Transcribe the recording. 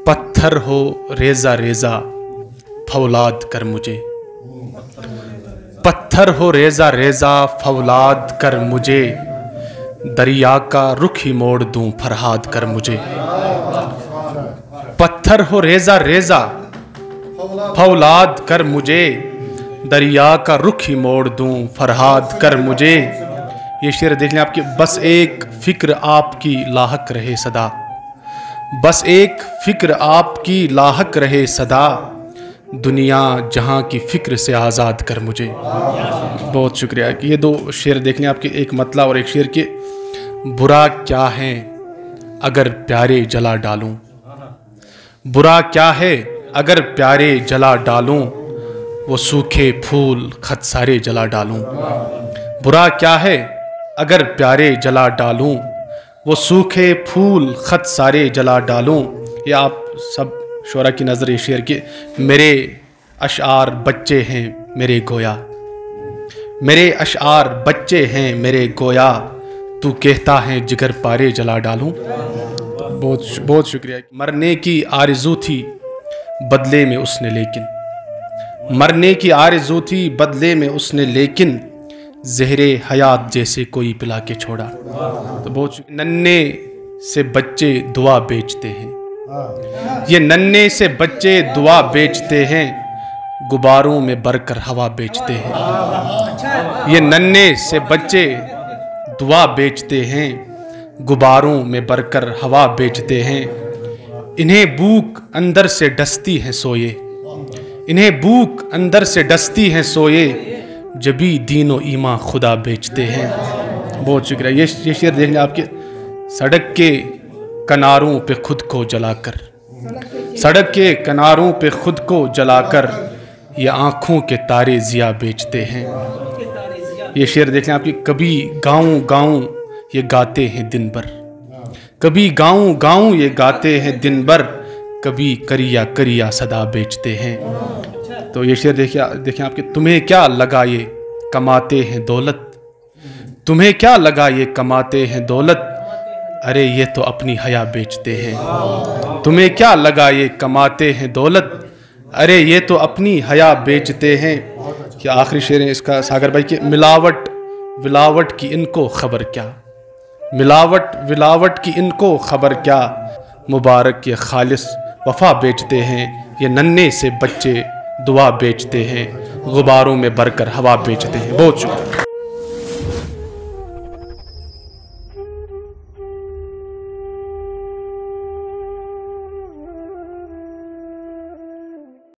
पत्थर हो रेजा रेजा फौलाद कर मुझे, पत्थर हो रेजा रेजा फौलाद कर मुझे, दरिया का रुख ही मोड़ दूं फरहाद कर मुझे। पत्थर हो रेजा रेजा फौलाद कर मुझे, दरिया का रुख ही मोड़ दूं फरहाद कर मुझे। ये शेर देख लें आपकी, बस एक फिक्र आपकी लाहक रहे सदा, बस एक फिक्र आपकी लाहक रहे सदा, दुनिया जहां की फिक्र से आज़ाद कर मुझे। बहुत शुक्रिया। ये दो शेर देख लें आपके, एक मतला और एक शेर के। बुरा क्या है अगर प्यारे जला डालूं, बुरा क्या है अगर प्यारे जला डालूं, वो सूखे फूल खत सारे जला डालूं। बुरा क्या है अगर प्यारे जला डालूं, वो सूखे फूल खत सारे जला डालूं। ये आप सब शोरा की नज़र ये शेर के। मेरे अशआर बच्चे हैं मेरे गोया, मेरे अशआर बच्चे हैं मेरे गोया, तू कहता है जिगर पारे जला डालूं। बहुत शुक्रिया। मरने की आरज़ू थी बदले में उसने लेकिन, मरने की आरज़ू थी बदले में उसने लेकिन, ज़हरे हयात जैसे कोई पिला के छोड़ा। तो बहुत नन्हे से बच्चे दुआ बेचते हैं, ये नन्हे से बच्चे दुआ बेचते हैं, गुबारों में भरकर हवा बेचते हैं। ये नन्हे से बच्चे दुआ बेचते हैं, गुबारों में भरकर हवा बेचते हैं। इन्हें भूख अंदर से डसती है सोए, इन्हें भूख अंदर से डसती है सोए, जबी दीनो ईमा खुदा बेचते हैं। बहुत शुक्रिया। ये शेर देख लें आपके। सड़क के किनारों पे खुद को जलाकर, सड़क के किनारों पे खुद को जलाकर, ये आँखों के तारे जिया बेचते हैं। ये शेर देख लें आपकी। कभी गाऊं गाऊं ये गाते हैं दिन भर, कभी गाऊं गाऊं ये गाते हैं दिन भर, कभी करिया करिया सदा बेचते हैं। तो ये शेर देखिए आपके। तुम्हें क्या लगा ये कमाते हैं दौलत, तुम्हें क्या लगा ये कमाते हैं दौलत, अरे ये तो अपनी हया बेचते हैं। तुम्हें क्या लगा ये कमाते हैं दौलत, अरे ये तो अपनी हया बेचते हैं। क्या आखिरी शेर है इसका सागर भाई के। मिलावट विलावट की इनको खबर क्या, मिलावट विलावट की इनको खबर क्या, मुबारक ये खालिस वफा बेचते हैं, ये नन्हे से बच्चे दुआ बेचते हैं, गुबारों में भरकर हवा बेचते हैं। बहुत शुक्रिया।